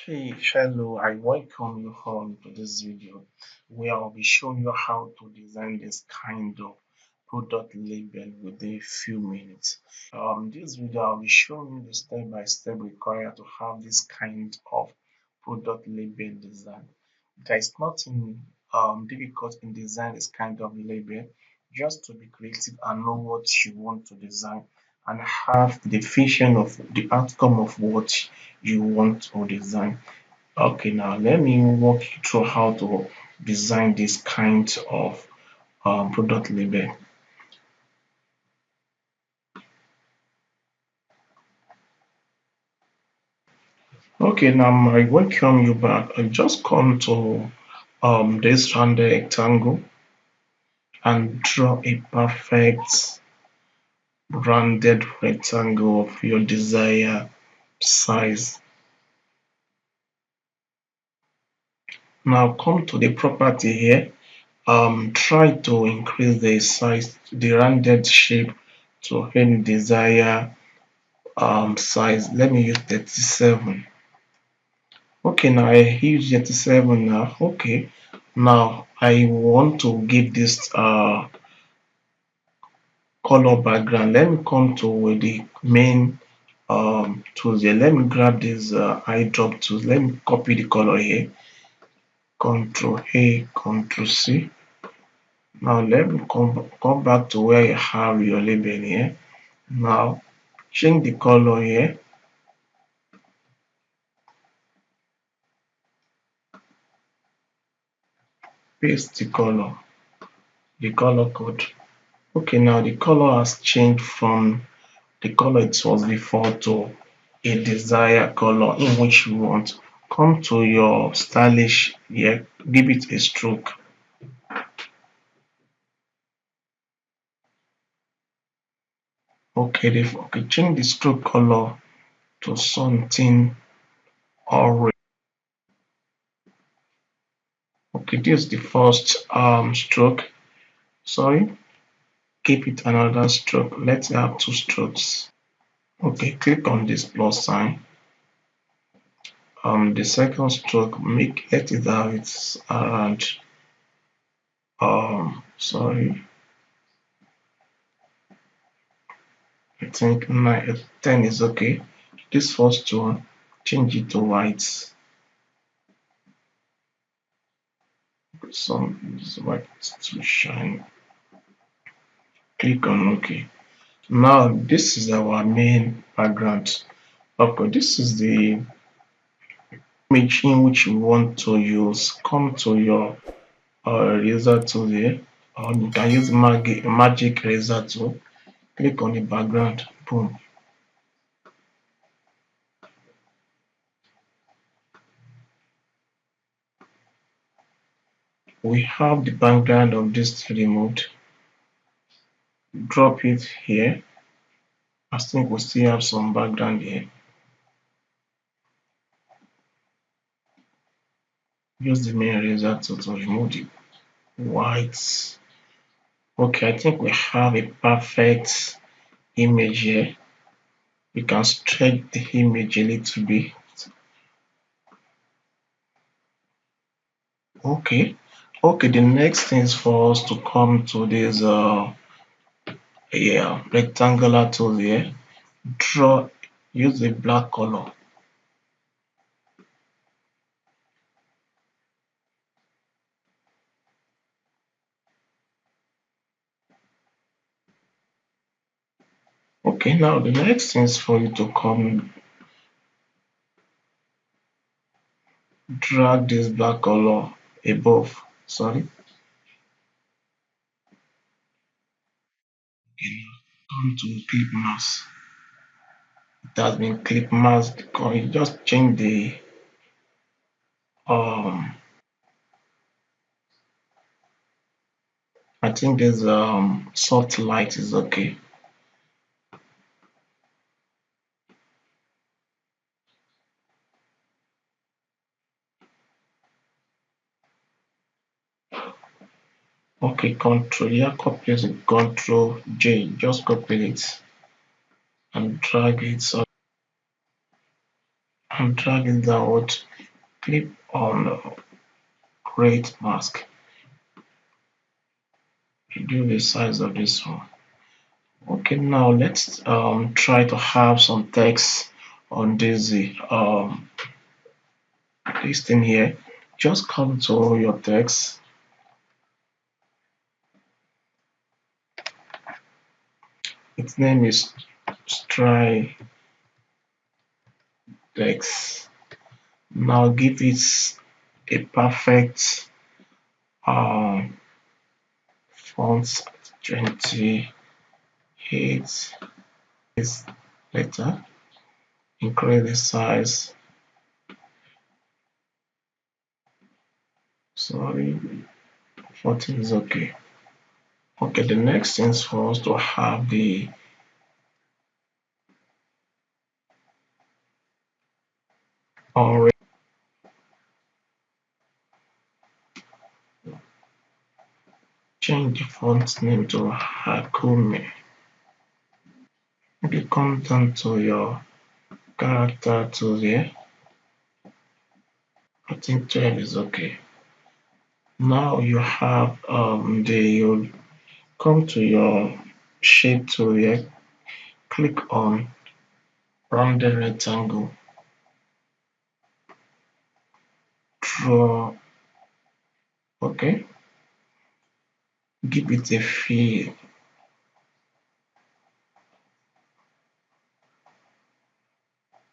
Hey, hello, I welcome you all to this video where I'll be showing you how to design this kind of product label within a few minutes. This video I'll be showing you the step by step required to have this kind of product label design. There is nothing difficult in design this kind of label, just to be creative and know what you want to design and have the vision of the outcome of what you want to design. Okay, now let me walk you through how to design this kind of product label. Okay, now I welcome you back. I just come to this rounded rectangle and draw a perfect rounded rectangle of your desired size. Now come to the property here. Try to increase the size, the rounded shape to any desired size. Let me use 37. Okay, now I use 37 now. Okay, now I want to give this color background. Let me come to the main tools here. Let me grab this eye drop tools. Let me copy the color here. Control A, Control C. Now let me come back to where you have your label here. Now change the color here. Paste the color code. Okay, now the color has changed from the color it was before to a desired color in which you want. Come to your stylish here, give it a stroke. Okay, change the stroke color to something orange. Okay, this is the first stroke. Sorry, keep it another stroke. Let's have two strokes. Okay, click on this plus sign. The second stroke, let it have it around sorry, I think 10 is okay. This first one, change it to white. Some is white to shine. Click on OK. Now this is our main background. Okay, this is the image in which you want to use. Come to your eraser tool here, or you can use magic eraser tool. Click on the background. Boom. We have the background of this removed. Drop it here. I think we still have some background here. Use the main eraser tool to remove the white. Okay, I think we have a perfect image here. We can stretch the image a little bit. Okay, the next thing is for us to come to this rectangular tool here. Draw, use a black color. Okay, now the next thing is for you to come drag this black color above. Sorry. Okay, come to clip mask. It has been clip masked. You just change the um I think this soft light is okay. Okay, control, yeah, copy it, control J, just copy it and drag it so and drag it downward. Click on create mask. Reduce the size of this one. Okay, now let's try to have some text on this this thing here. Just come to your text. Its name is try text. Now give it a perfect font 28 is letter. Increase the size. Sorry, 14 is okay. Okay, the next thing is for us to have the orange. Change the font name to Hakumi. Okay, come down to your character tool here. I think 12 is okay. Now you have you come to your shape tool here. Click on rounded rectangle. Draw. Okay. Give it a feel.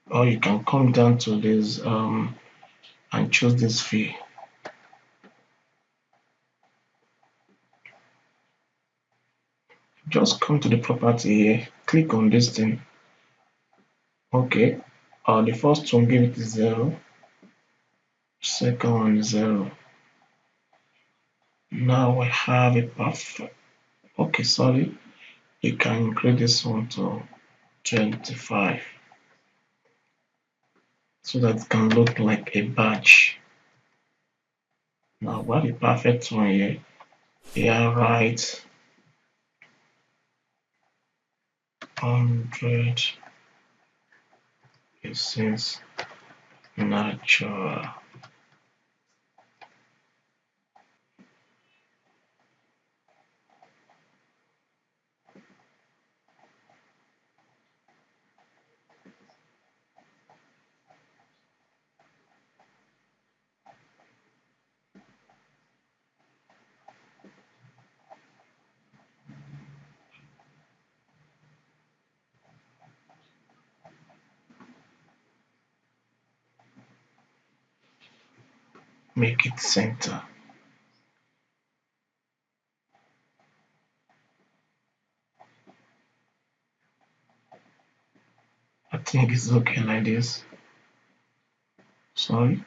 Or you can come down to this and choose this feel. Just come to the property here. Click on this thing. Okay. The first one, give it 0. Second one is 0. Now we have a perfect. Okay, sorry. You can increase this one to 25 so that it can look like a badge. Now we have a perfect one here. Here, right 100% natural. Make it center. I think it's okay like this. Sorry.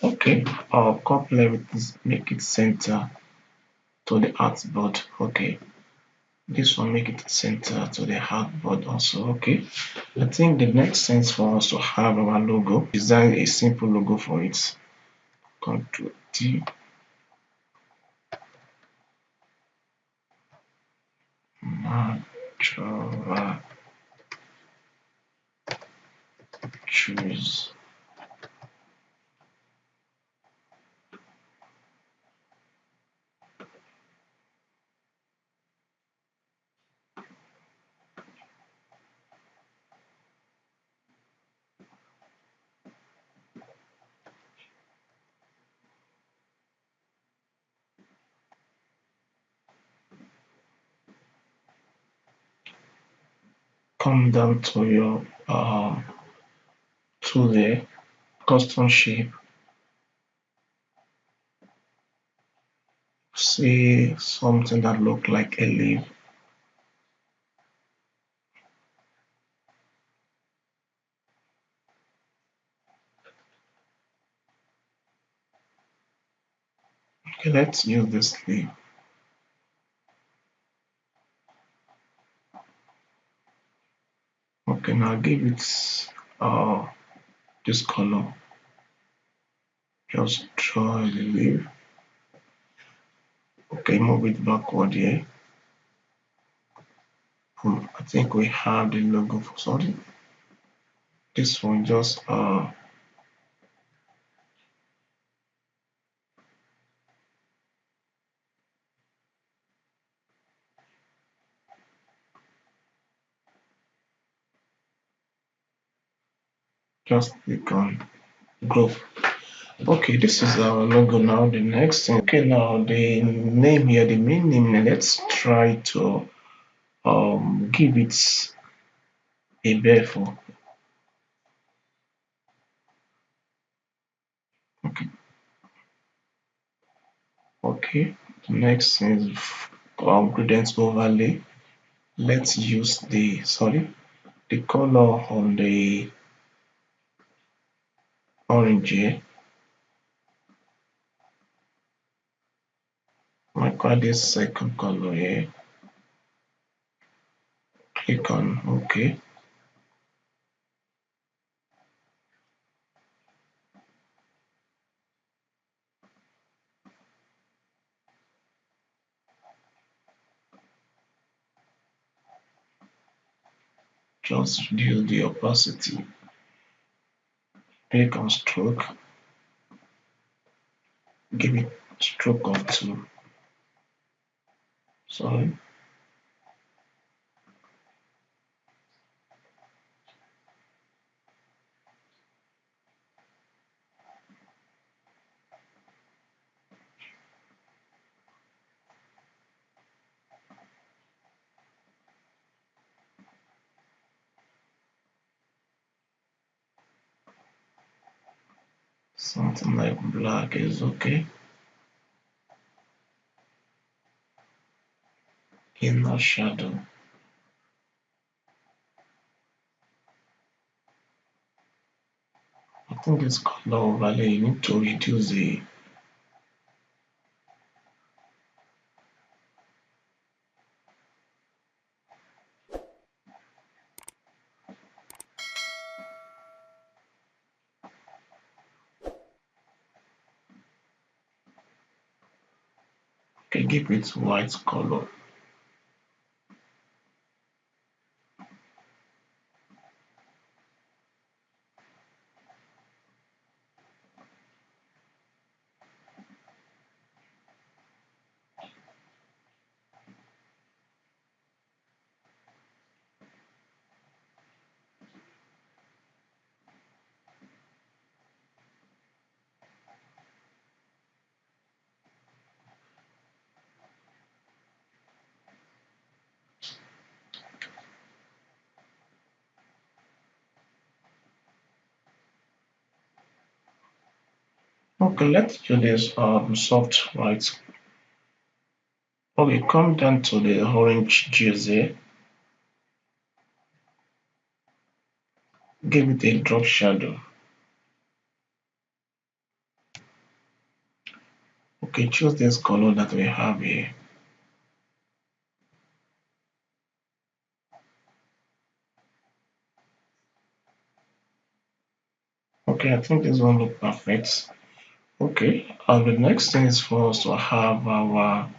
Okay. I'll copy everything, make it center to the artboard. Okay. This one make it center to the artboard also. Okay. I think the next thing is for us to have our logo. Design a simple logo for it. Control T. Natural. Choose. Come down to your tool there, custom shape. See something that look like a leaf. Okay, let's use this leaf. Okay, now give it this color. Just draw the leaf. Okay, move it backward here. I think we have the logo for sorry. This one just click on group. Okay, this is our logo now. The next thing, okay, now the name here, the main name. Let's try to give it a bevel. Okay, okay. The next thing is gradient overlay. Let's use the color on the orange here. Like this second color here. Click on OK. Just reduce the opacity. Click on stroke. Give it stroke of 2. Sorry. Something like black is okay. Inner shadow. I think this color overlay, you need to reduce the okay, give it white color. Okay, let's do this soft white. Okay, come down to the orange juice. Give it a drop shadow. Okay, choose this color that we have here. Okay, I think this one look perfect. Okay, the next thing is for us to have our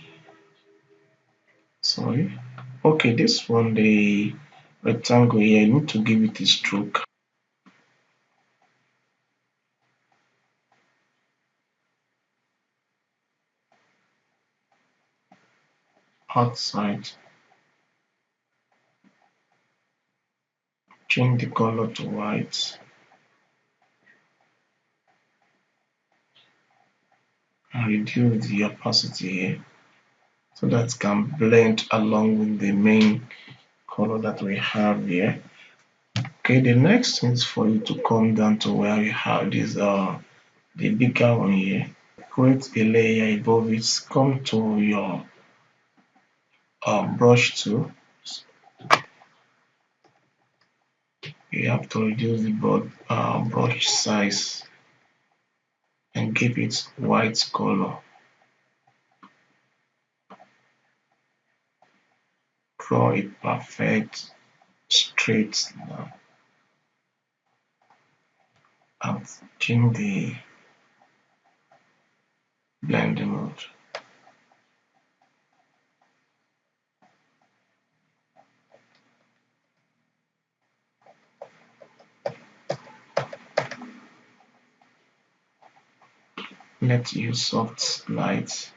sorry. Okay, this one the rectangle here, I need to give it a stroke. Outside, change the color to white and reduce the opacity here so that it can blend along with the main color that we have here. Okay, the next thing is for you to come down to where you have this the bigger one here. Create a layer above it. Come to your brush tool. You have to reduce the brush size and give it white color. Draw a perfect straight line and change the blending mode. let's use soft light.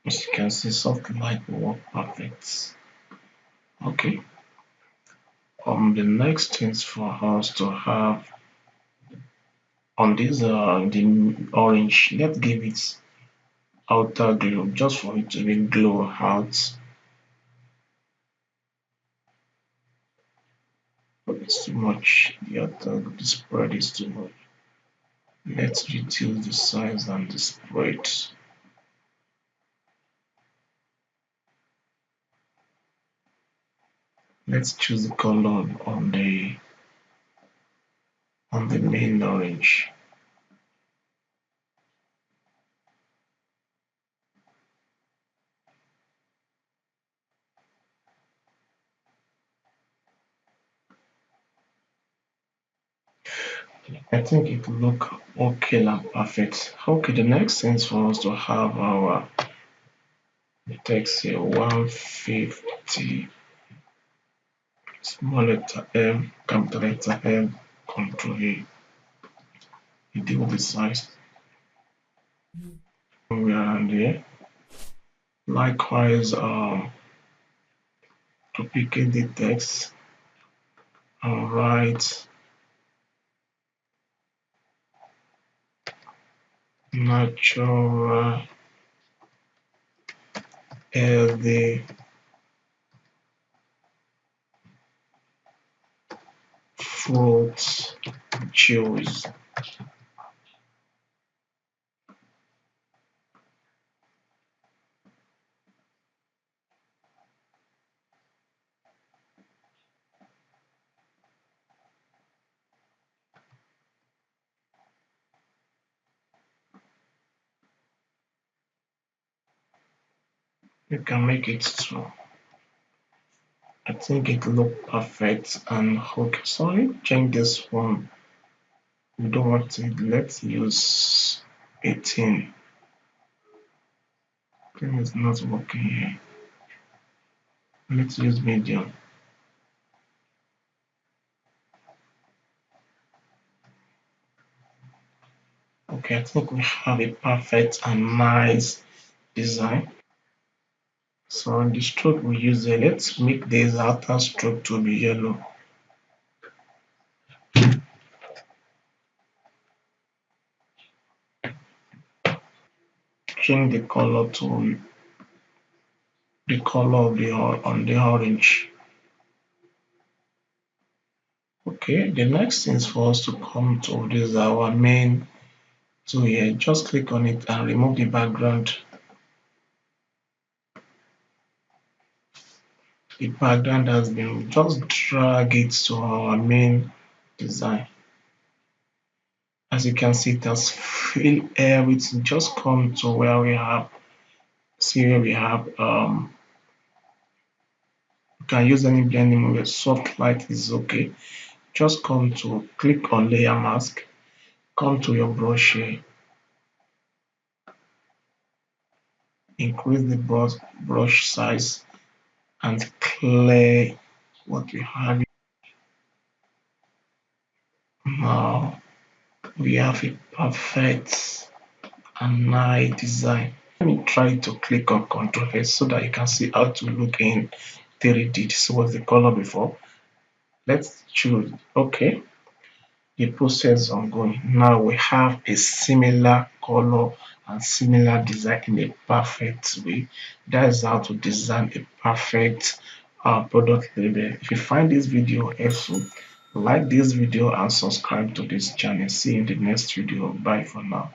As you can see, soft light will work perfect. Okay. The next thing is for us to have on this the orange. Let's give it outer glow just for it to be glow out. But it's too much. The spread is too much. Let's reduce the size and the spread. Let's choose the color on the main orange. I think it will look okay and perfect. Okay, the next thing is for us to have our text here 150 small letter M, capital letter M, control A. You deal with the size around here. Likewise, duplicate the text and write natural healthy fruit juice. You can make it too. I think it looked perfect and okay. Sorry, change this one. We don't want it. Let's use 18. I think it's not working here. Let's use medium. Okay, I think we have a perfect and nice design. So on the stroke we use it. Let's make this outer stroke to be yellow. Change the color to the color of the on the orange. Okay, the next thing is for us to come to this our main tool here. Just click on it and remove the background. The background has been just drag it to our main design. As you can see, it has filled everything. Just come to where we have see where we have you can use any blending mode. Soft light is okay. Just come to click on layer mask, come to your brush here, increase the brush size and clear what we have. Now we have a perfect and nice design. Let me try to click on Ctrl S so that you can see how to look in 3D. This was the color before. Let's choose okay. The process is ongoing. Now we have a similar color and similar design in a perfect way. That is how to design a perfect product label. If you find this video helpful, like this video and subscribe to this channel. See you in the next video. Bye for now.